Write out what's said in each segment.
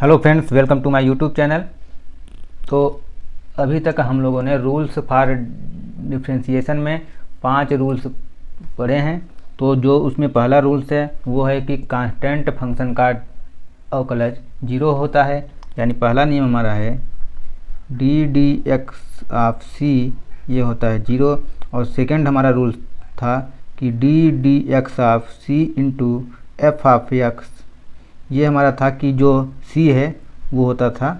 Hello friends, welcome to my YouTube channel. तो अभी तक हम लोगों ने रूल्स फॉर डिफ्रेंशिएशन में 5 रूल्स पढ़े हैं। तो जो उसमें पहला रूल्स है वो है कि कांस्टेंट फंक्शन का अवकलज 0 होता है, यानी पहला नियम हमारा है डी डी एक्स ऑफ सी ये होता है 0। और सेकंड हमारा रूल था कि d D x of c into f of x, ये हमारा था कि जो c है वो होता था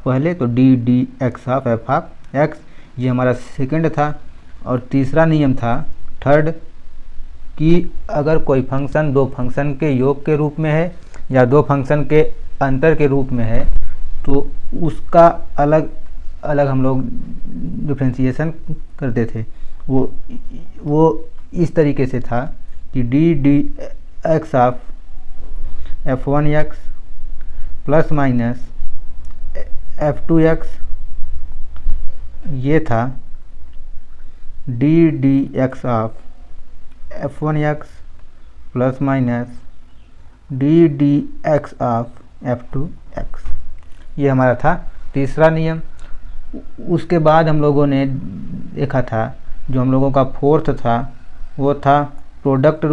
पहले, तो D D x of f of x, ये हमारा सेकंड था। और तीसरा नियम था थर्ड कि अगर कोई फंक्शन दो फंक्शन के योग के रूप में है या दो फंक्शन के अंतर के रूप में है तो उसका अलग अलग हम लोग डिफ्रेंशिएशन करते थे। वो इस तरीके से था कि d D x of f1x plus minus f2x, ये था D D x of f1x plus minus D D x of f2x, ये हमारा था तीसरा नियम। उसके बाद हम लोगों ने देखा था जो हम लोगों का फोर्थ था वो था प्रोडक्ट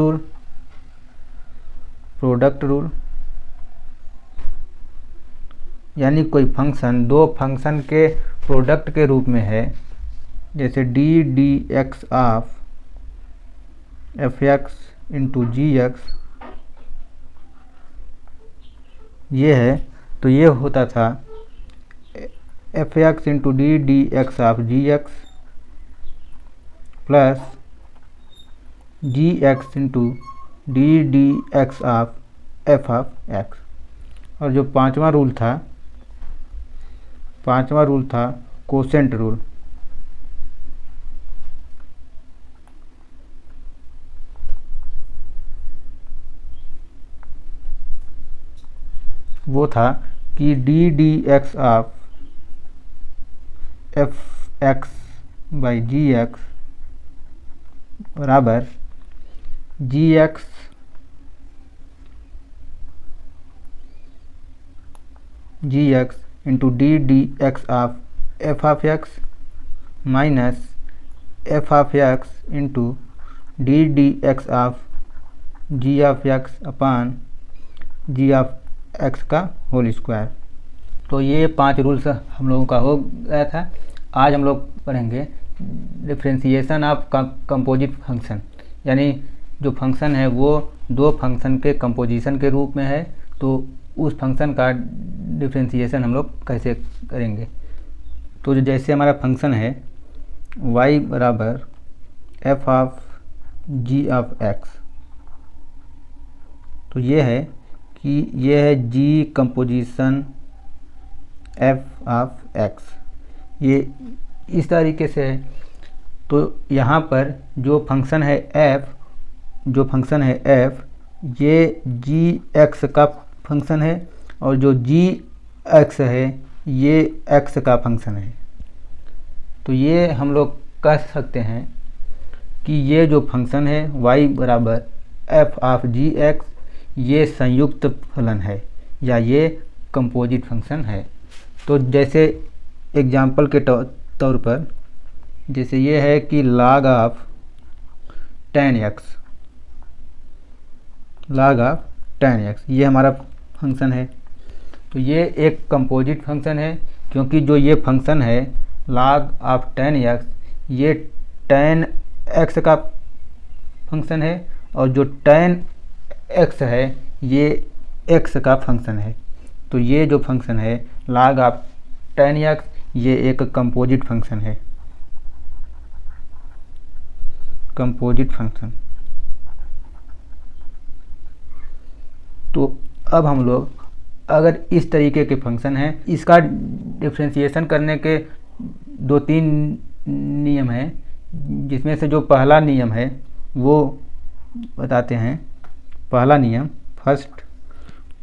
रूल। यानी कोई फंक्शन दो फंक्शन के प्रोडक्ट के रूप में है, जैसे d D x of f x into g x ये है, तो ये होता था f x into d D x of g x plus g x into d D x of f of x. और जो पांचवा रूल था कोसेंट रूल। वो था कि d D x of f x by g x बराबर g x into d D x of f(x) minus f(x) into d D x of g(x) upon g(x) का whole square. तो ये 5 rules हम लोगों का हो गया था। आज हम लोग पढ़ेंगे डिफ्रेंशिएशन ऑफ कंपोजिट फंक्शन, यानी जो फंक्शन है वो दो फंक्शन के कंपोजिशन के रूप में है, तो उस फंक्शन का डिफ्रेंशिएशन हम लोग कैसे करेंगे। तो जैसे हमारा फंक्शन है y बराबर f of g of x, तो ये है कि ये है g composition f of x, ये इस तरीके से है। तो यहाँ पर जो फंक्शन है f ये g x का फंक्शन है और जो g x है ये x का फंक्शन है। तो ये हम लोग कह सकते हैं कि ये जो फंक्शन है y बराबर f ऑफ जी एक्स, ये संयुक्त फलन है या ये कंपोजिट फंक्शन है। तो जैसे एग्जाम्पल के तौर पर जैसे ये है कि log ऑफ 10x ये हमारा फंक्शन है। तो ये एक कंपोजिट फंक्शन है क्योंकि जो ये फंक्शन है log ऑफ 10x ये 10x का फंक्शन है और जो 10x है ये x का फंक्शन है। तो ये जो फंक्शन है log ऑफ 10x ये एक कंपोजिट फंक्शन है, कंपोजिट फंक्शन। तो अब हम लोग अगर इस तरीके के फंक्शन हैं, इसका डिफ्रेंशिएशन करने के 2-3 नियम हैं, जिसमें से जो पहला नियम है वो बताते हैं। पहला नियम फर्स्ट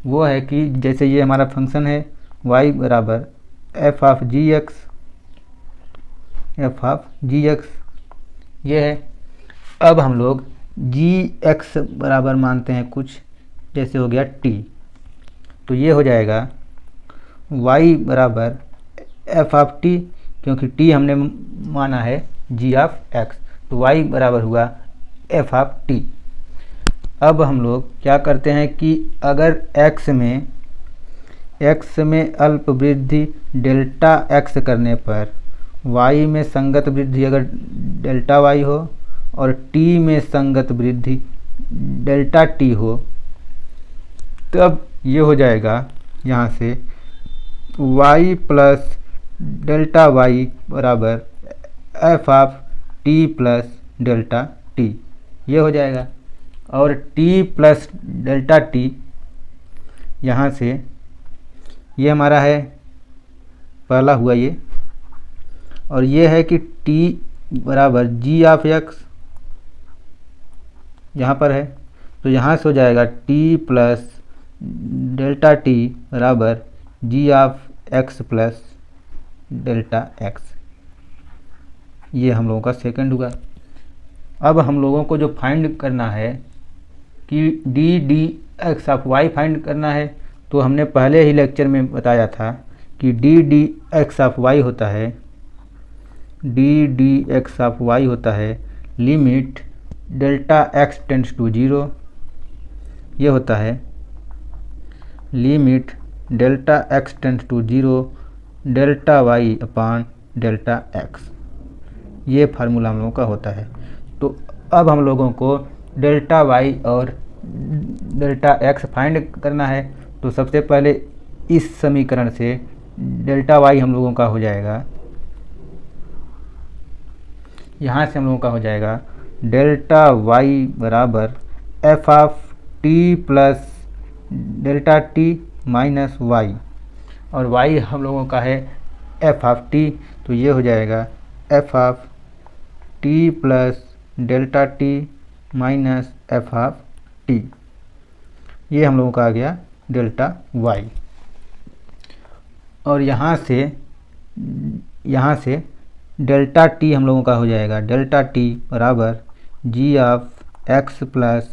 वो है कि जैसे ये हमारा फंक्शन है y बराबर f ऑफ जी एक्स ये है। अब हम लोग g(x) बराबर मानते हैं कुछ, जैसे हो गया t, तो ये हो जाएगा y बराबर एफ ऑफ टी, क्योंकि t हमने माना है g ऑफ x, तो y बराबर हुआ एफ ऑफ टी। अब हम लोग क्या करते हैं कि अगर x में अल्प वृद्धि डेल्टा x करने पर y में संगत वृद्धि अगर डेल्टा y हो और t में संगत वृद्धि डेल्टा t हो, तब ये हो जाएगा यहाँ से y प्लस डेल्टा y बराबर f of t plus delta T, ये हो जाएगा। और t प्लस डेल्टा टी यहाँ से ये हमारा है पहला हुआ ये, और ये है कि t बराबर g ऑफ x यहाँ पर है, तो यहाँ से हो जाएगा t प्लस डेल्टा टी बराबर g of x plus delta x, ये हम लोगों का सेकंड हुआ। अब हम लोगों को जो फाइंड करना है कि d D x of y find करना है, तो हमने पहले ही लेक्चर में बताया था कि d D x of y होता है, d D x of y होता है limit delta x tends to zero, ये होता है limit delta x tends to zero delta y upon delta x, ये फार्मूला हम लोगों का होता है। तो अब हम लोगों को डेल्टा वाई और डेल्टा एक्स फाइंड करना है, तो सबसे पहले इस समीकरण से डेल्टा वाई हम लोगों का हो जाएगा, यहाँ से हम लोगों का हो जाएगा डेल्टा वाई बराबर f of t plus delta t minus y, और y हम लोगों का है एफ ऑफ टी, तो ये हो जाएगा f of t plus delta t minus f of T, ये हम लोगों का आ गया डेल्टा y। और यहाँ से डेल्टा टी हम लोगों का हो जाएगा डेल्टा टी बराबर g of x plus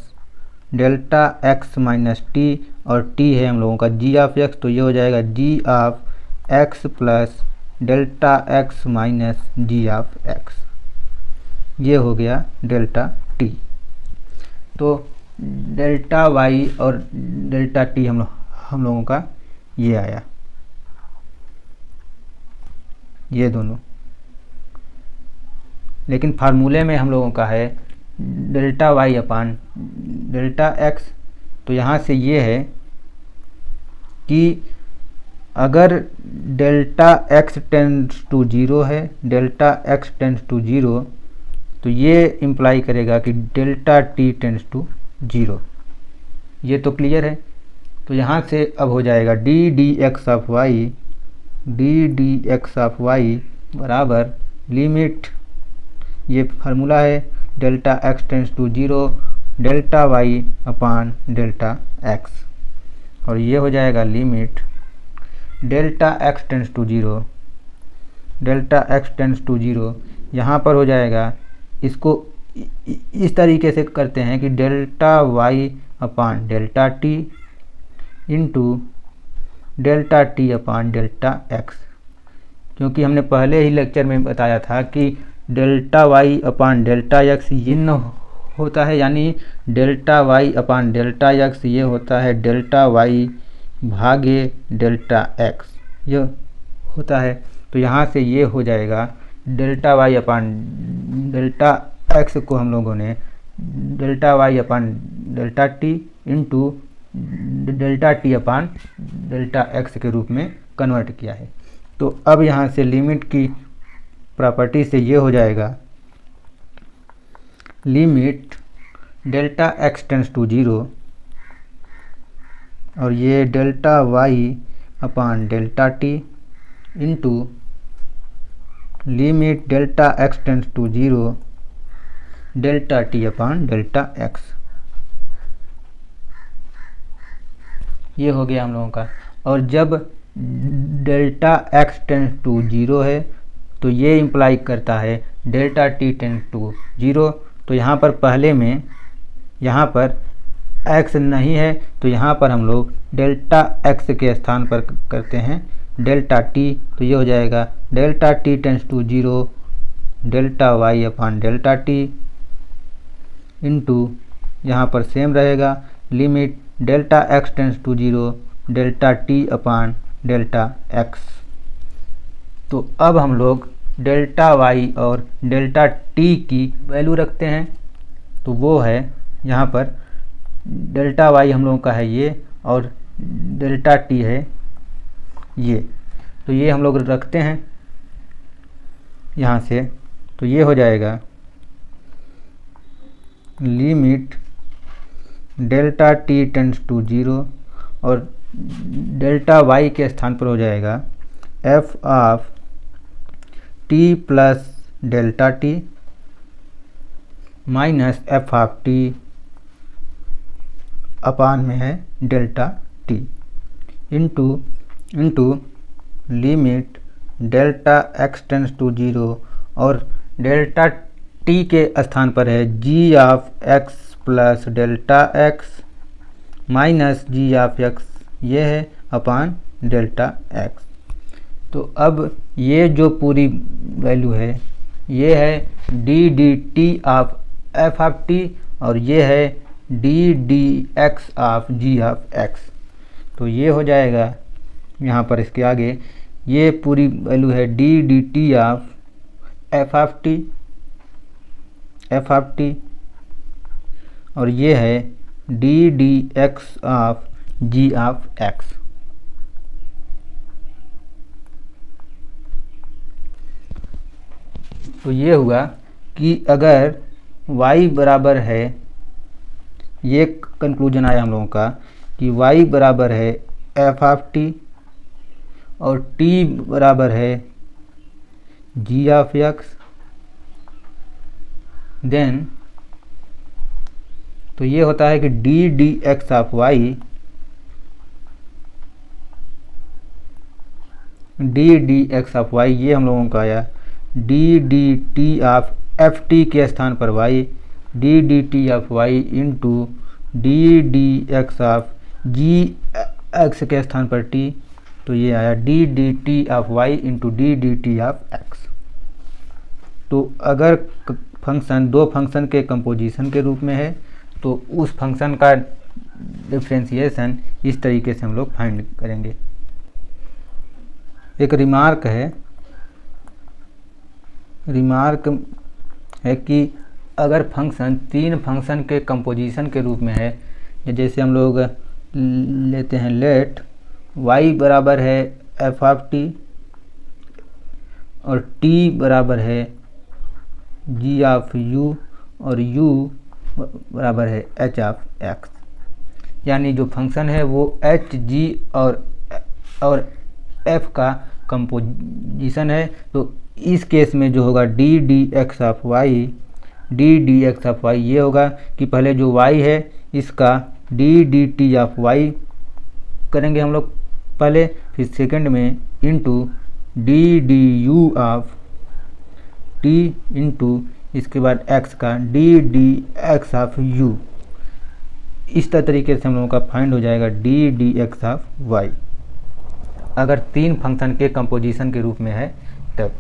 delta x minus t, और t है हम लोगों का g ऑफ x, तो ये हो जाएगा g of x plus delta x minus g of x, ये हो गया डेल्टा t। तो डेल्टा y और डेल्टा t हम लोगों का ये आया, ये दोनों। लेकिन फार्मूले में हम लोगों का है delta y upon delta x, तो यहाँ से ये है कि अगर delta x tends to zero है, delta x tends to zero, तो ये इम्प्लाई करेगा कि delta t tends to zero, ये तो क्लियर है। तो यहाँ से अब हो जाएगा d D x of y, d D x of y बराबर लिमिट, ये फार्मूला है delta x tends to zero delta y upon delta x, और ये हो जाएगा limit delta x tends to zero delta x tends to zero, यहाँ पर हो जाएगा, इसको इस तरीके से करते हैं कि delta y upon delta t into delta t upon delta x, क्योंकि हमने पहले ही लेक्चर में बताया था कि delta y upon delta x ये न होता है, यानी delta y upon delta x ये होता है डेल्टा y भागे डेल्टा x, ये होता है। तो यहाँ से ये हो जाएगा delta y upon delta x को हम लोगों ने delta y upon delta t into delta t upon delta x के रूप में कन्वर्ट किया है। तो अब यहाँ से लिमिट की प्रॉपर्टी से ये हो जाएगा limit delta x tends to zero, और ये delta y upon delta t into limit delta x tends to zero delta t upon delta x, ये हो गया हम लोगों का। और जब delta x tends to zero है तो ये इम्प्लाई करता है delta t tends to zero, तो यहाँ पर पहले में यहाँ पर x नहीं है, तो यहाँ पर हम लोग डेल्टा x के स्थान पर करते हैं डेल्टा टी, तो ये हो जाएगा delta t tends to 0 delta y upon delta t into, यहाँ पर सेम रहेगा, limit delta x tends to 0 delta t upon delta x. तो अब हम लोग डेल्टा वाई और डेल्टा टी की वैल्यू रखते हैं। तो वो है यहाँ पर डेल्टा वाई हम लोगों का है ये और डेल्टा टी है ये। तो ये हम लोग रखते हैं यहाँ से, तो ये हो जाएगा limit delta t tends to 0 और डेल्टा वाई के स्थान पर हो जाएगा f of t plus delta t minus f of t upon में है delta t into limit delta x tends to 0 और डेल्टा टी के स्थान पर है g of x plus delta x minus g of x, ये है अपान delta x. तो अब ये जो पूरी वैल्यू है ये है d d t of f of t और ये है d D x of g of x. तो ये हो जाएगा यहाँ पर इसके आगे ये पूरी वैल्यू है d d t of f of t और ये है d D x of g of x. तो ये हुआ कि अगर y बराबर है, ये कंक्लूजन आया हम लोगों का कि y बराबर है एफ ऑफ टी और t बराबर है जी ऑफ एक्स, देन तो ये होता है कि d D x of y d D x of y, ये हम लोगों का आया d d t of f t के स्थान पर y d d t of y into d D x of g x के स्थान पर टी। तो ये आया d d t of y into d d t of x. तो अगर फंक्शन दो फंक्शन के कंपोजिशन के रूप में है तो उस फंक्शन का डिफरेंशिएशन इस तरीके से हम लोग फाइंड करेंगे। एक रिमार्क है कि अगर फंक्शन तीन फंक्शन के कंपोजिशन के रूप में है, जैसे हम लोग लेते हैं लेट y बराबर है एफ ऑफ टी और t बराबर है g ऑफ u और u बराबर है h ऑफ x, यानी जो फंक्शन है वो h g और f का कंपोजिशन है। तो इस केस में जो होगा d D x of y ये होगा कि पहले जो y है इसका d d t of y करेंगे हम लोग पहले, फिर सेकंड में into d d u of t into इसके बाद x का D D x of u। इस तरीके से हम लोगों का फाइंड हो जाएगा d D x of y अगर तीन फंक्शन के कंपोजिशन के रूप में है तब।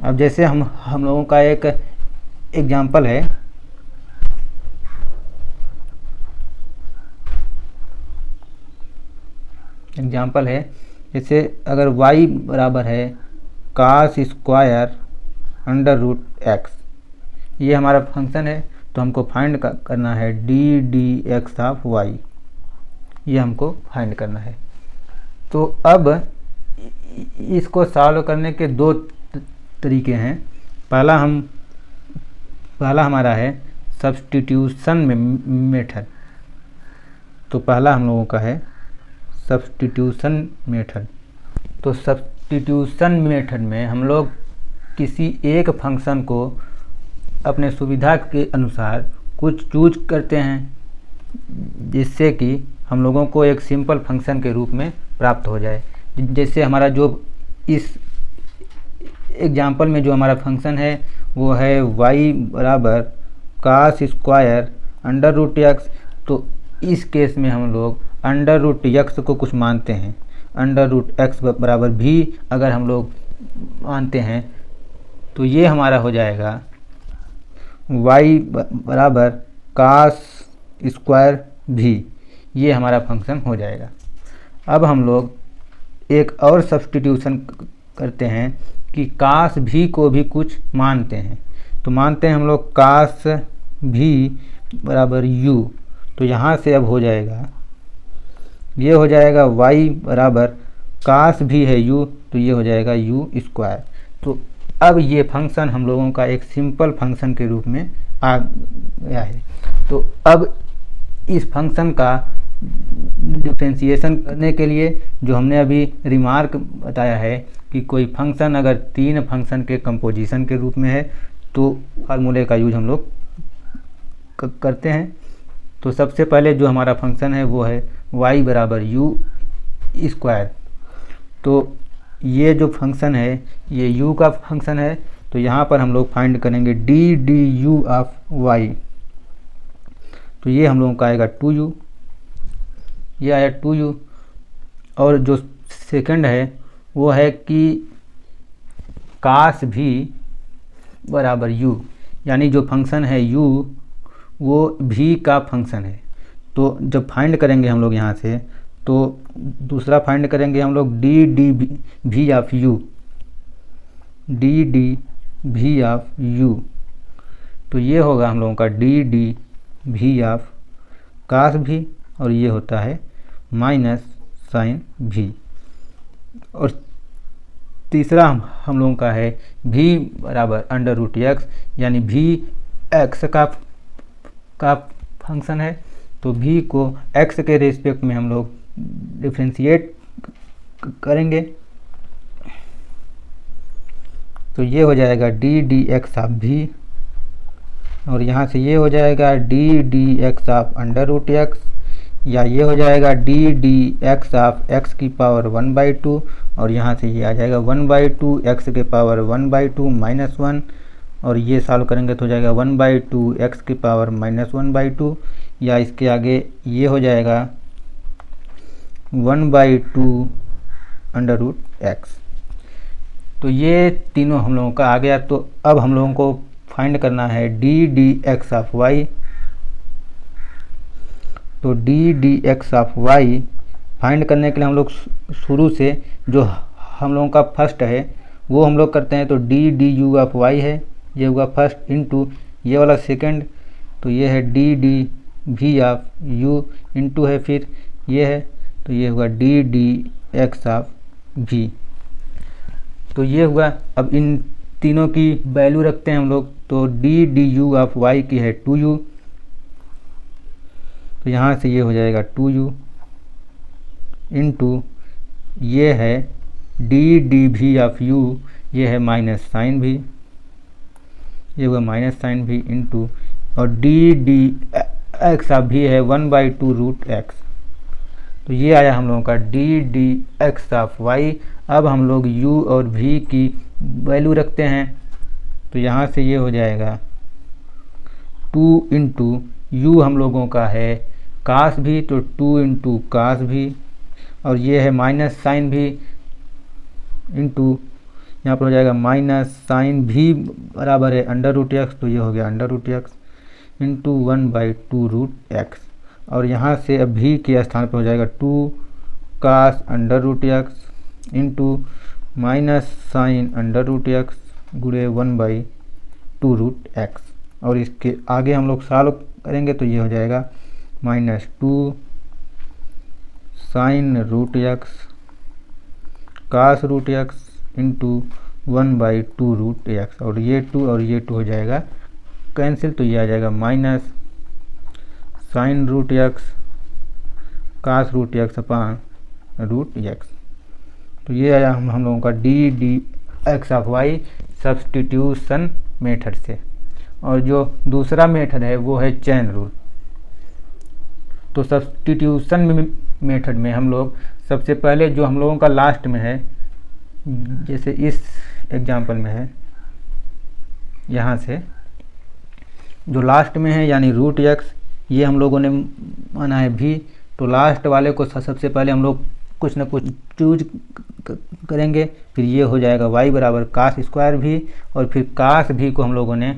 अब जैसे हम लोगों का एक एग्जाम्पल है जैसे अगर y बराबर है cos square under root x, ये हमारा फंक्शन है तो हमको फाइंड करना है d D x of y, ये हमको फाइंड करना है। तो अब इसको सॉल्व करने के दो तरीके हैं। पहला हमारा है सब्स्टिट्यूशन मेथड। तो पहला हम लोगों का है सब्स्टिट्यूशन मेथड। तो सब्स्टिट्यूशन मेथड में हम लोग किसी एक फंक्शन को अपने सुविधा के अनुसार कुछ चूज करते हैं जिससे कि हम लोगों को एक सिंपल फंक्शन के रूप में प्राप्त हो जाए। जैसे हमारा जो इस एग्जाम्पल में जो हमारा फंक्शन है वो है y बराबर cos square under root x. तो इस केस में हम लोग अंडर रूट एक्स को कुछ मानते हैं अंडर रूट एक्स बराबर भी अगर हम लोग मानते हैं तो ये हमारा हो जाएगा y बराबर कास स्क्वायर भी, ये हमारा फंक्शन हो जाएगा। अब हम लोग एक और सब्स्टिट्यूशन करते हैं कि कास भी को भी कुछ मानते हैं, तो मानते हैं हम लोग कास भी बराबर u, तो यहाँ से अब हो जाएगा, ये हो जाएगा y बराबर कास भी है u, तो ये हो जाएगा u स्क्वायर। तो अब ये फंक्शन हम लोगों का एक सिंपल फंक्शन के रूप में आ गया है। तो अब इस फंक्शन का डिफरेंशिएशन करने के लिए जो हमने अभी रिमार्क बताया है कि कोई फंक्शन अगर तीन फंक्शन के कंपोजिशन के रूप में है तो फार्मूले का यूज हम लोग करते हैं। तो सबसे पहले जो हमारा फंक्शन है वो है y बराबर u स्क्वायर। तो ये जो फंक्शन है ये u का फंक्शन है, तो यहाँ पर हम लोग फाइंड करेंगे d d u of y, तो ये हम लोगों का आएगा 2u, ये आया 2u। और जो सेकंड है वो है कि कास भी बराबर u, यानी जो फंक्शन है u वो भी का फंक्शन है। तो जब फाइंड करेंगे हम लोग यहाँ से तो दूसरा फाइंड करेंगे हम लोग डी डी भी ऑफ u, डी डी भी ऑफ u, तो ये होगा हम लोगों का डी डी भी ऑफ कास भी, और ये होता है माइनस साइन भी। और तीसरा हम लोगों का है v बराबर अंडर रूट एक्स, यानी v x का फंक्शन है, तो v को x के रेस्पेक्ट में हम लोग डिफ्रेंशिएट करेंगे, तो ये हो जाएगा d D x of v, और यहाँ से ये हो जाएगा d D x of under root x, या ये हो जाएगा d D x of x की पावर 1/2, और यहाँ से ये आ जाएगा 1/2 एक्स के पावर 1/2 माइनस 1, और ये सॉल्व करेंगे तो हो जाएगा 1/2 एक्स की पावर माइनस 1/2, या इसके आगे ये हो जाएगा 1/2 अंडर रूट एक्स। तो ये तीनों हम लोगों का आ गया। तो अब हम लोगों को फाइंड करना है d D x of Y. तो D D x of y find करने के लिए हम लोग शुरू से जो हम लोगों का फर्स्ट है वो हम लोग करते हैं। तो D d u of y है, ये होगा फर्स्ट, इनटू ये वाला सेकंड, तो ये है डी डी भी ऑफ यू, इनटू है फिर ये है, तो ये होगा डी डी एक्स ऑफ भी। तो ये हुआ। अब इन तीनों की वैल्यू रखते हैं हम लोग। तो D d u of y की है 2u, तो यहाँ से ये हो जाएगा 2u, इनटू ये है डी डी भी ऑफ u, ये है माइनस साइन भी, ये हुआ माइनस साइन भी, इनटू और डी डी एक्स ऑफ भी है 1/2 रूट एक्स। तो ये आया हम लोगों का D D x of y. अब हम लोग u और v की वैल्यू रखते हैं। तो यहाँ से ये हो जाएगा 2 इंटू यू हम लोगों का है कास भी, तो 2 इंटू कास भी, और ये है माइनस साइन भी, इंटू यहाँ पर हो जाएगा माइनस साइन भी बराबर है अंडर रूट एक्स, तो ये हो गया under root x, into 1/2 root x, और यहाँ से अब भी के स्थान पर हो जाएगा 2 cos under root x, into minus sine under root x गुणे 1/2 रूट एक्स। और इसके आगे हम लोग सॉल्व करेंगे तो ये हो जाएगा -2 sine root x cos root x into 1/2 root x, और ये 2 और ये 2 हो जाएगा कैंसिल, तो ये आ जाएगा minus sine root x cos root x upon root x. तो ये आया हम लोगों का D D x of y substitution method से। और जो दूसरा मेथड है वो है चेन रूल। तो सब्स्टिट्यूशन मेथड में हम लोग सबसे पहले जो हम लोगों का लास्ट में है, जैसे इस एग्जांपल में है, यहाँ से जो लास्ट में है यानी रूट एक्स, ये हम लोगों ने माना है भी, तो लास्ट वाले को सबसे पहले हम लोग कुछ ना कुछ चूज करेंगे, फिर ये हो जाएगा y बराबर कास स्क्वायर भी, और फिर कास भी को हम लोगों ने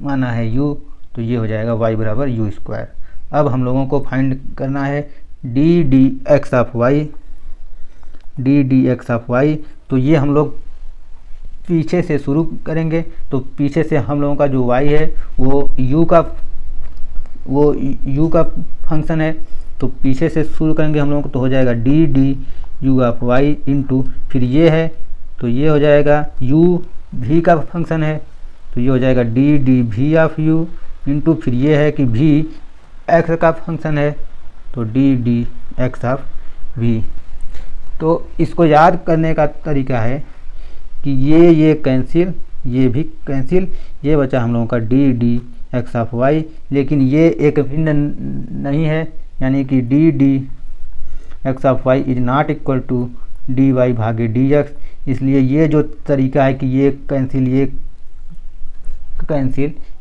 माना है u, तो ये हो जाएगा y बराबर u स्क्वायर। अब हम लोगों को फाइंड करना है d D x of Y, तो ये हम लोग पीछे से शुरू करेंगे। तो पीछे से हम लोगों का जो y है वो u का फंक्शन है, तो पीछे से शुरू करेंगे हम लोगों को, तो हो जाएगा d d u of y into, फिर ये है तो ये हो जाएगा u v का फंक्शन है, तो ये हो जाएगा d d v of u into, फिर ये है कि v x का फंक्शन है, तो D D x of v। तो इसको याद करने का तरीका है कि ये कैंसिल, ये भी कैंसिल, ये बचा हम लोगों का D D x of y, लेकिन ये एक भिन्न नहीं है, यानी कि d D x of y is not equal to d y भागे डी एक्स, इसलिए ये जो तरीका है कि ये कैंसिल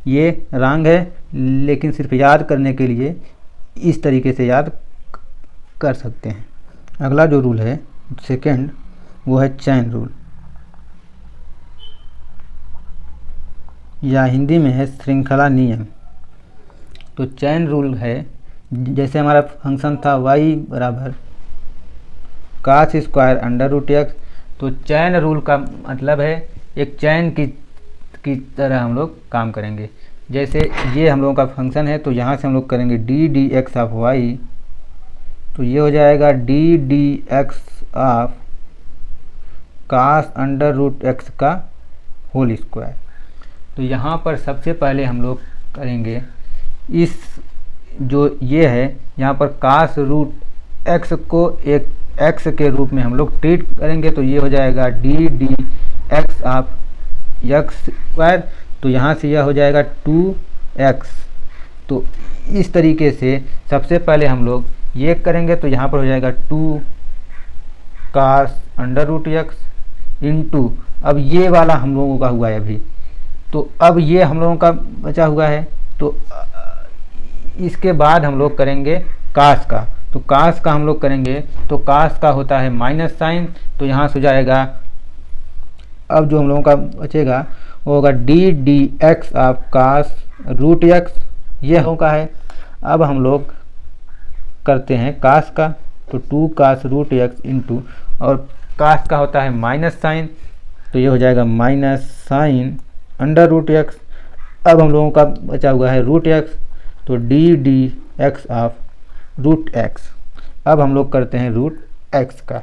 ये रॉन्ग है, लेकिन सिर्फ याद करने के लिए इस तरीके से याद कर सकते हैं। अगला जो रूल है सेकंड, वो है चैन रूल, या हिंदी में है श्रृंखला नियम। तो चैन रूल है, जैसे हमारा फंक्शन था y बराबर cos square under root x, तो चैन रूल का मतलब है एक चैन की तरह हम लोग काम करेंगे। जैसे ये हम लोगों का फंक्शन है, तो यहाँ से हम लोग करेंगे d D x of Y, तो ये हो जाएगा d D x of cos under root x का होल स्क्वायर। तो यहाँ पर सबसे पहले हम लोग करेंगे इस जो ये है यहाँ पर कास रूट एक्स को एक एक्स के रूप में हम लोग ट्रीट करेंगे, तो ये हो जाएगा d D x of x square, तो यहाँ से यह हो जाएगा 2x। तो इस तरीके से सबसे पहले हम लोग ये करेंगे, तो यहाँ पर हो जाएगा 2 cos under root x into, अब ये वाला हम लोगों का हुआ है अभी, तो अब ये हम लोगों का बचा हुआ है, तो इसके बाद हम लोग करेंगे कास का। तो कास का हम लोग करेंगे, तो कास का होता है माइनस साइन, तो यहाँ से हो जाएगा, अब जो हम लोगों का बचेगा वो होगा d D x of cos root x, ये हम लोगों का है। अब हम लोग करते हैं कास का, तो 2 कास रूट एक्स इंटू, और कास का होता है माइनस साइन, तो ये हो जाएगा minus sine under root x. अब हम लोगों का बचा हुआ है रूट एक्स, तो D D x of root x. अब हम लोग करते हैं रूट एक्स का,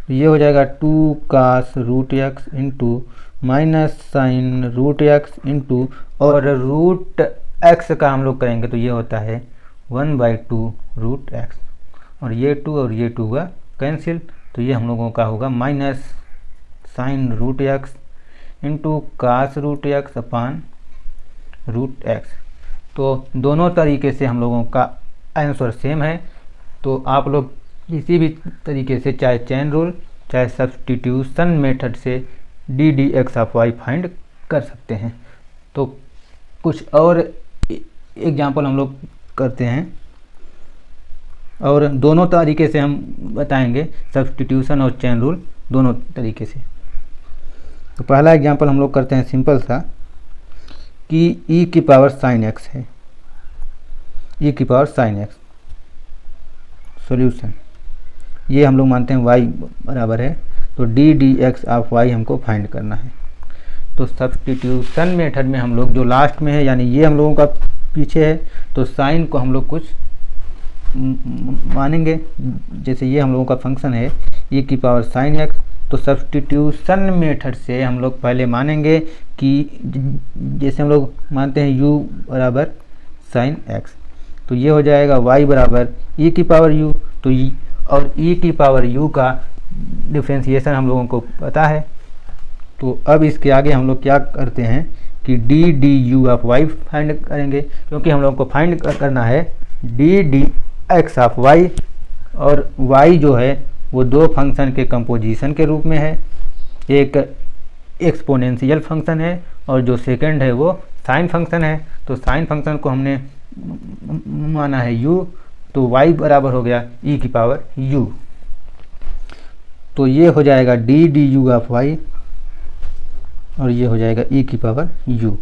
ये हो जाएगा 2 cos root x into minus sine root x into, और रूट एक्स का हम लोग करेंगे, तो ये होता है 1/2 रूट एक्स, और ये 2 और ये 2 का कैंसिल, तो ये हम लोगों का होगा minus sine root x into cos root x upon root x. तो दोनों तरीके से हम लोगों का आंसर सेम है, तो आप लोग किसी भी तरीके से, चाहे चैन रूल चाहे सब्स्टिट्यूशन मेथड से d D x of y find कर सकते हैं। तो कुछ और एग्जाम्पल हम लोग करते हैं, और दोनों तरीके से हम बताएंगे, सब्स्टिट्यूशन और चैन रूल दोनों तरीके से। तो पहला एग्जाम्पल हम लोग करते हैं सिंपल सा, कि ई की पावर साइन एक्स है, ई की पावर साइन एक्स सॉल्यूशन, ये हम लोग मानते हैं y बराबर है, तो D D x of y हमको फाइंड करना है। तो सब्स्टिट्यूशन मेथड में हम लोग जो लास्ट में है, यानी ये हम लोगों का पीछे है, तो साइन को हम लोग कुछ मानेंगे, जैसे ये हम लोगों का फंक्शन है e की पावर साइन एक्स, तो सब्स्टिट्यूशन मेथड से हम लोग पहले मानेंगे कि जैसे हम लोग मानते हैं u बराबर साइन एक्स, तो ये हो जाएगा y बराबर e की पावर u, तो और e की पावर u का डिफ्रेंशिएशन हम लोगों को पता है। तो अब इसके आगे हम लोग क्या करते हैं कि d d u of y find करेंगे, क्योंकि हम लोगों को फाइंड करना है d D x of y, और y जो है वो दो फंक्शन के कंपोजिशन के रूप में है, एक एक्सपोनेंशियल फंक्शन है और जो सेकंड है वो साइन फंक्शन है। तो साइन फंक्शन को हमने माना है u, तो y बराबर हो गया e की पावर u। तो ये हो जाएगा d d u of y और ये हो जाएगा e की पावर u,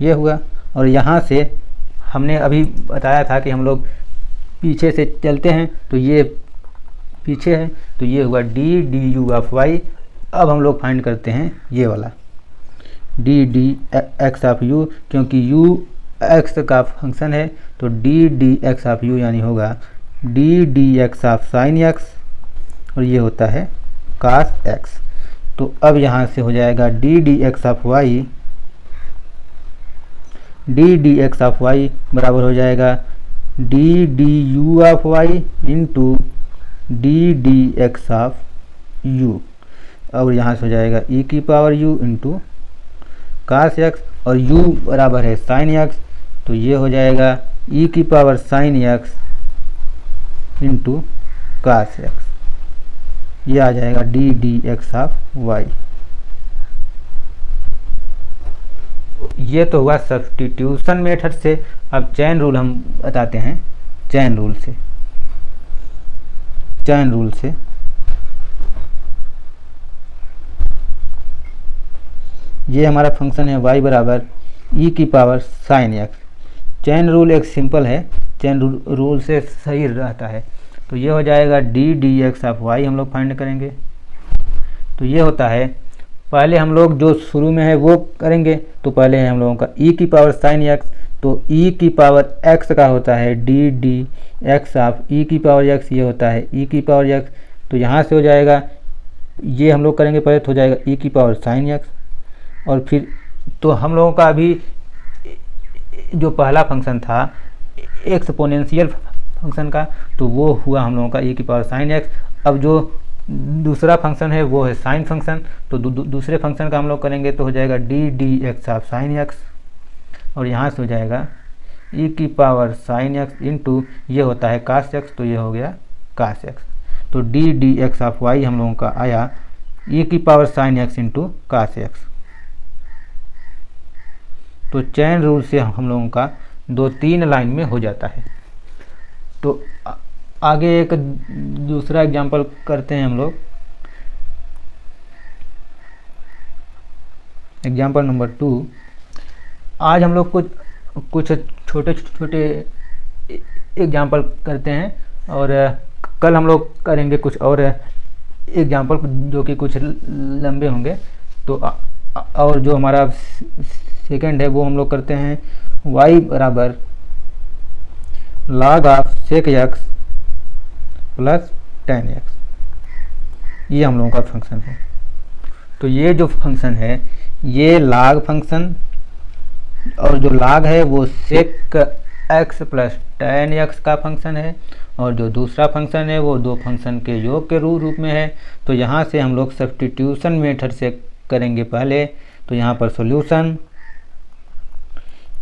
ये हुआ। और यहाँ से हमने अभी बताया था कि हम लोग पीछे से चलते हैं, तो ये पीछे है, तो ये हुआ D d u of y। अब हम लोग फाइंड करते हैं ये वाला D D x of u, क्योंकि u x का फंक्शन है, तो D D x of u यानी होगा d D x of sine x, और ये होता है cos x। तो अब यहाँ से हो जाएगा d D x of y, D D x of y बराबर हो जाएगा d d u of y into d D x of u, और यहाँ से हो जाएगा e की power u into cos x, और u बराबर है sin x, तो ये हो जाएगा e की power sin x into cos x, ये आ जाएगा d D x of y। ये तो हुआ सब्स्टिट्यूशन मेथड से। अब चैन रूल हम बताते हैं। चैन रूल से ये हमारा फंक्शन है y बराबर e की power sine x। Chain rule एक सिंपल है, चैन रूल से सही रहता है। तो ये हो जाएगा d D x of y हम लोग फाइंड करेंगे। तो ये होता है, पहले हम लोग जो शुरू में है वो करेंगे। तो पहले है हम लोगों का e की पावर साइन x, तो e की पावर x का होता है d D x of e की पावर x, ये होता है e की पावर x। तो यहाँ से हो जाएगा, ये हम लोग करेंगे पहले, तो हो जाएगा e की पावर साइन x, और फिर तो हम लोगों का अभी जो पहला फंक्शन था एक्सपोनेंशियल फंक्शन का, तो वो हुआ हम लोगों का e की पावर साइन x। अब जो दूसरा फंक्शन है वो है साइन फंक्शन, तो दूसरे फंक्शन का हम लोग करेंगे, तो हो जाएगा d D x of sine x, और यहाँ से हो जाएगा e की पावर साइन x इंटू ये होता है cos x, तो ये हो गया cos x। तो D D x of y हम लोगों का आया e की power sine x into cos x। तो चैन रूल से हम लोगों का 2-3 लाइन में हो जाता है। तो आगे एक दूसरा एग्जांपल करते हैं हम लोग। Example number 2। आज हम लोग कुछ छोटे छोटे एग्जांपल करते हैं, और कल हम लोग करेंगे कुछ और एग्जांपल जो कि कुछ लंबे होंगे। तो और जो हमारा सेकंड है वो हम लोग करते हैं y बराबर log of sec x plus tan x, ये हम लोगों का फंक्शन है। तो ये जो फंक्शन है ये log फंक्शन, और जो log है वो sec x plus tan x का फंक्शन है, और जो दूसरा फंक्शन है वो दो फंक्शन के योग के रूप में है। तो यहाँ से हम लोग सब्स्टिट्यूशन मेथड से करेंगे पहले। तो यहाँ पर सॉल्यूशन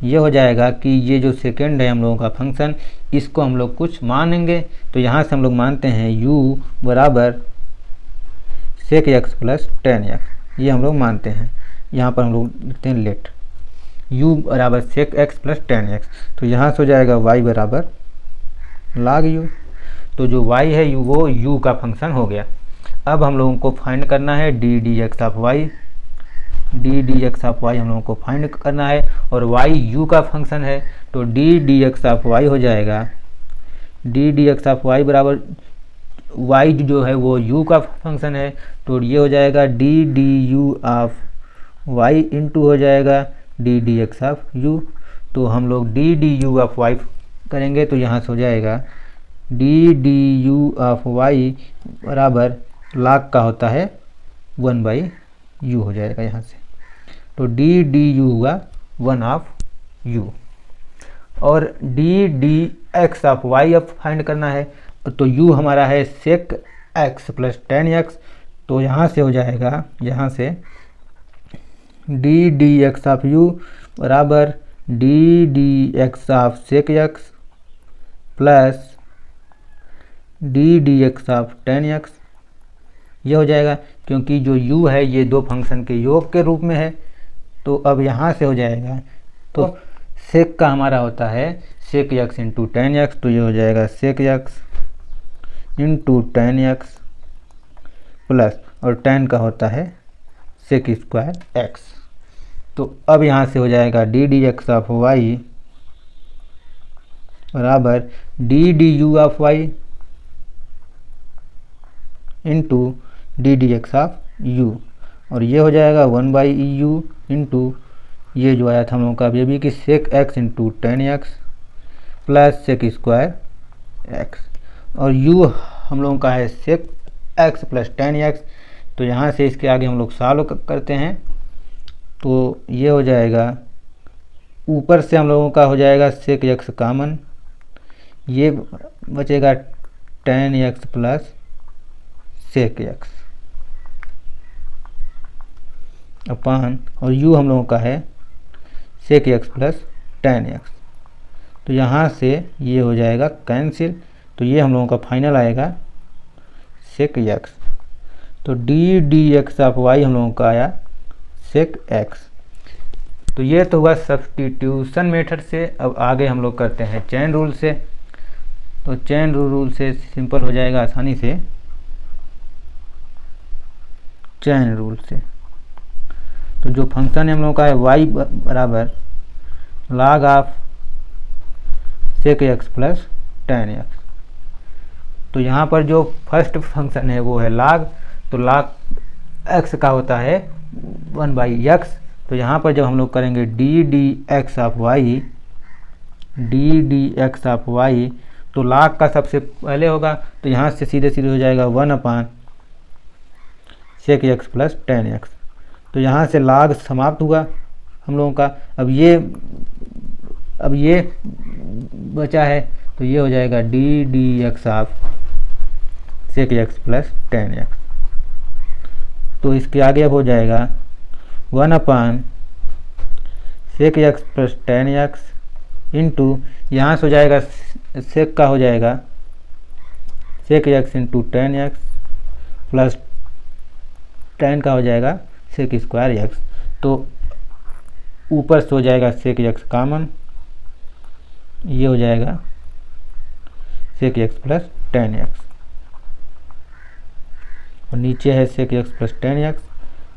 ये हो जाएगा कि ये जो सेकंड है हम लोगों का फंक्शन, इसको हम लोग कुछ मानेंगे। तो यहाँ से हम लोग मानते हैं u बराबर sec x plus tan x, ये हम लोग मानते हैं। यहाँ पर हम लोग लिखते हैं लेट u बराबर sec x plus tan x। तो यहाँ से हो जाएगा y बराबर log u। तो जो y है वो u का फंक्शन हो गया। अब हम लोगों को फाइंड करना है d D x of y, D D x of y हम लोगों को फाइंड करना है, और y u का फंक्शन है। तो D D x of y हो जाएगा d D x of y बराबर y जो है वो u का फंक्शन है, तो ये हो जाएगा d d u of y into हो जाएगा d D x of u। तो हम लोग D d u of y करेंगे, तो यहाँ से हो जाएगा d d u of y बराबर log का होता है 1/u हो जाएगा यहाँ से। तो डी डी यू हुआ 1 ऑफ u, और D D x of y अब फाइंड करना है। तो u हमारा है sec x plus tan x। तो यहाँ से हो जाएगा, यहाँ से d D x of u बराबर d D x of sec x plus D D x of tan x, ये हो जाएगा क्योंकि जो u है ये दो फंक्शन के योग के रूप में है। तो अब यहाँ से हो जाएगा, तो sec का हमारा होता है sec x into tan x, तो ये हो जाएगा sec x into tan x plus, और टेन का होता है सेक स्क्वायर एक्स। तो अब यहाँ से हो जाएगा d D x of y बराबर d d u of y into d D x of u, और ये हो जाएगा 1/यू इंटू ये जो आया था हम लोगों का अभी भी कि sec x into tan x plus sec square x, और यू हम लोगों का है sec x plus tan x. तो यहाँ से इसके आगे हम लोग सॉल्व करते हैं, तो ये हो जाएगा ऊपर से हम लोगों का हो जाएगा सेक एक्स कॉमन, ये बचेगा tan x plus sec x upon, और यू हम लोगों का है sec x plus tan x. तो यहाँ से ये हो जाएगा कैंसिल, तो ये हम लोगों का फाइनल आएगा सेक एक्स। तो D D x of y हम लोगों का आया सेक एक्स। तो ये तो हुआ सब्स्टिट्यूशन मेथड से। अब आगे हम लोग करते हैं चेन रूल से। तो चेन रूल से सिंपल हो जाएगा आसानी से, चेन रूल से। तो जो फंक्शन है हम लोगों का है y बराबर log of sec x plus tan x. तो यहाँ पर जो फर्स्ट फंक्शन है वो है log, तो log x का होता है 1/x। तो यहाँ पर जब हम लोग करेंगे d D x of y, d D x of Y, तो log का सबसे पहले होगा, तो यहाँ से सीधे सीधे हो जाएगा 1 upon sec x plus tan x. तो यहाँ से log समाप्त हुआ हम लोगों का। अब ये बचा है, तो ये हो जाएगा d D x of sec x plus tan x. तो इसके आगे अब हो जाएगा 1 upon sec x plus tan x into, यहाँ से हो जाएगा सेक का हो जाएगा sec x into tan x plus tan का हो जाएगा सेक स्क्वायर एक्स। तो ऊपर से हो जाएगा सेक एक्स कॉमन, ये हो जाएगा sec x plus tan x, और नीचे है sec x plus tan x,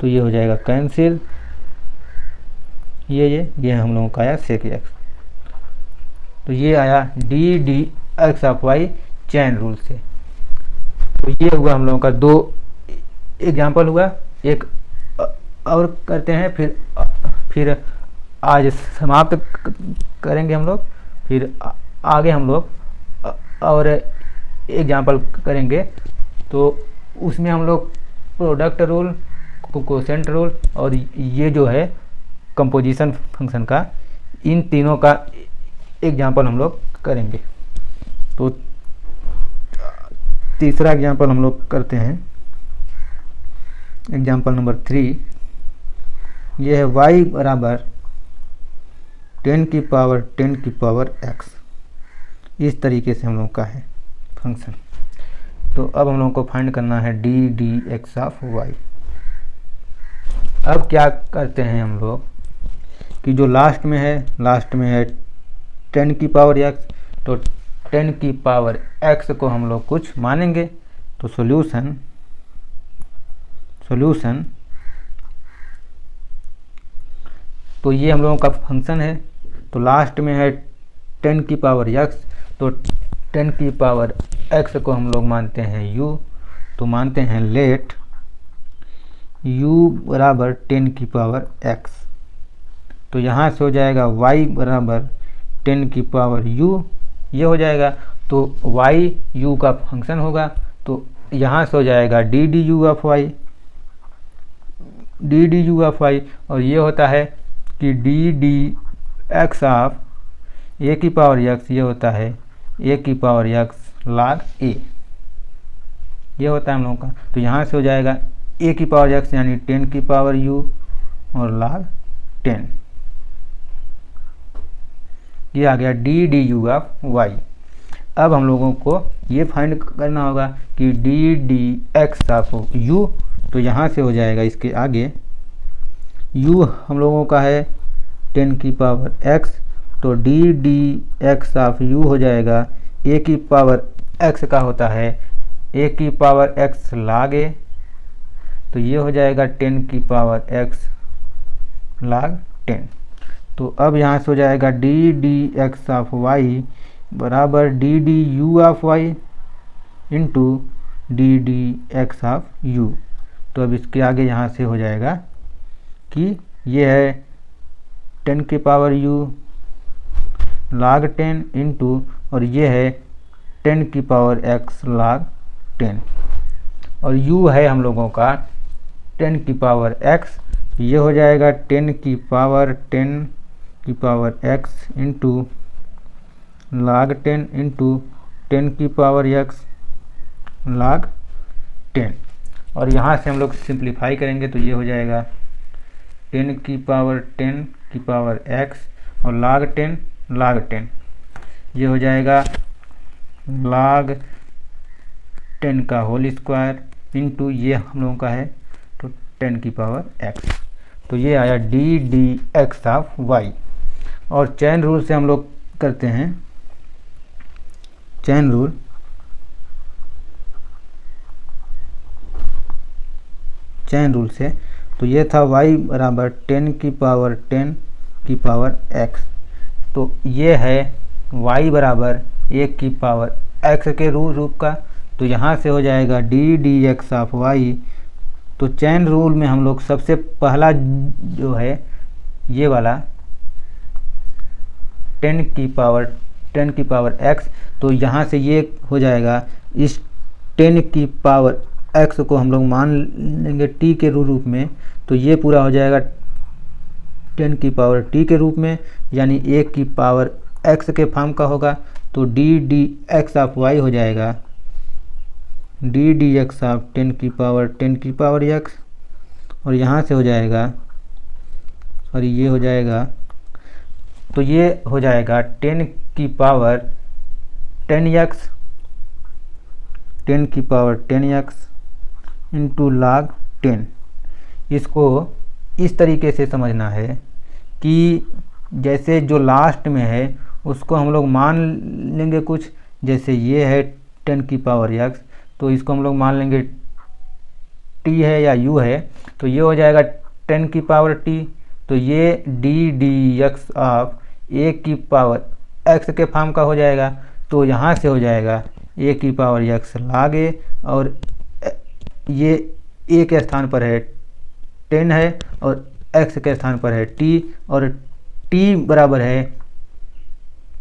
तो ये हो जाएगा कैंसिल। ये हम लोगों का आया सेक एक्स। तो ये आया d D x of y chain rule से। तो ये हुआ हम लोगों का दो एग्जाम्पल हुआ, एक और करते हैं, फिर आज समाप्त करेंगे हम लोग, फिर आगे हम लोग और एग्जाम्पल करेंगे। तो उसमें हम लोग प्रोडक्ट रूल, कोसेंट रूल और ये जो है कंपोजिशन फंक्शन का, इन तीनों का एग्जाम्पल हम लोग करेंगे। तो तीसरा एग्जाम्पल हम लोग करते हैं, एग्जाम्पल नंबर 3। ये है y बराबर 10 की पावर x। इस तरीके से हम लोग का है फंक्शन। तो अब हम लोगों को फाइंड करना है d D x of y. अब क्या करते हैं हम लोग कि जो लास्ट में है 10 की पावर x, तो 10 की पावर x को हम लोग कुछ मानेंगे। तो सॉल्यूशन तो ये हम लोगों का फंक्शन है। तो लास्ट में है 10 की पावर x, तो 10 की पावर x को हम लोग मानते हैं u। तो मानते हैं लेट u बराबर 10 की पावर x। तो यहाँ से हो जाएगा y बराबर 10 की पावर u, ये हो जाएगा। तो y u का फंक्शन होगा। तो यहाँ से हो जाएगा d d u of y, और ये होता है कि d D x of a की पावर एक्स, ये होता है ए की पावर एक्स log ए, ये होता है हम लोगों का। तो यहाँ से हो जाएगा ए की पावर एक्स यानी 10 की पावर u और log 10, ये आ गया d d u of y. अब हम लोगों को ये फाइंड करना होगा कि d D x of u. तो यहाँ से हो जाएगा इसके आगे u हम लोगों का है 10 की पावर x तो D D x of you हो जाएगा ए की पावर एक्स का होता है ए की पावर एक्स log a, तो ये हो जाएगा 10 की पावर एक्स log 10। तो अब यहाँ से हो जाएगा d D x of y बराबर d d u of y into d D x of u. तो अब इसके आगे यहाँ से हो जाएगा कि ये है 10 की पावर u log 10 इंटू और ये है 10 की पावर x log 10 और u है हम लोगों का 10 की पावर x, ये हो जाएगा 10 की power x into log 10 into 10 की पावर x log 10। और यहाँ से हम लोग सिंप्लीफाई करेंगे तो ये हो जाएगा 10 की पावर x और log 10 ये हो जाएगा log 10 का होल स्क्वायर इंटू ये हम लोगों का है तो 10 की पावर x। तो ये आया d D x of y. और चैन रूल से हम लोग करते हैं चैन रूल से। तो ये था y बराबर 10 की पावर x, तो ये है y बराबर 1 की पावर x के रूप का। तो यहाँ से हो जाएगा d D x of Y. तो चैन रूल में हम लोग सबसे पहला जो है ये वाला 10 की पावर x, तो यहाँ से ये हो जाएगा इस 10 की पावर x को हम लोग मान लेंगे t के रूप में। तो ये पूरा हो जाएगा 10 की पावर t के रूप में, यानी 1 की पावर x के फॉर्म का होगा। तो D D x of Y हो जाएगा डी डी एक्स ऑफ 10 की पावर x, और यहाँ से हो जाएगा सॉरी ये हो जाएगा, तो ये हो जाएगा 10 की पावर 10x इंटू log 10। इसको इस तरीके से समझना है कि जैसे जो लास्ट में है उसको हम लोग मान लेंगे कुछ, जैसे ये है 10 की पावर x, तो इसको हम लोग मान लेंगे t है या u है, तो ये हो जाएगा 10 की पावर t। तो ये डी डी एक्स ऑफ 1 की पावर x के फॉर्म का हो जाएगा। तो यहाँ से हो जाएगा 1 की पावर x log a, और ये a के स्थान पर है 10 है और x के स्थान पर है t, और t बराबर है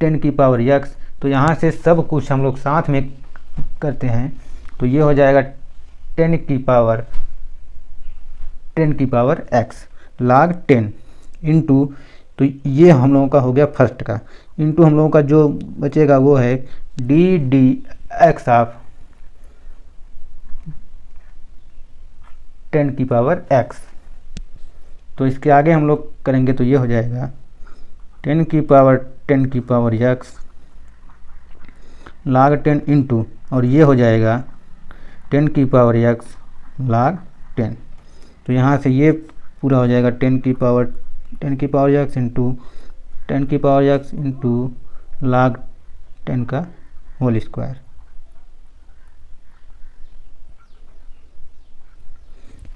10 की पावर x। तो यहाँ से सब कुछ हम लोग साथ में करते हैं, तो ये हो जाएगा 10 की पावर x log 10 इंटू, तो ये हम लोगों का हो गया फर्स्ट का, इंटू हम लोगों का जो बचेगा वो है डी डी एक्स ऑफ 10 की पावर x। तो इसके आगे हम लोग करेंगे तो ये हो जाएगा 10 की पावर x log 10 इंटू, और ये हो जाएगा 10 की पावर x log 10। तो यहाँ से ये पूरा हो जाएगा 10 की पावर x इंटू 10 की पावर x इंटू log 10 का होल स्क्वायर।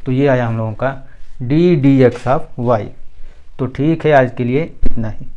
तो ये आया हम लोगों का D D x of Y. तो ठीक है, आज के लिए इतना ही।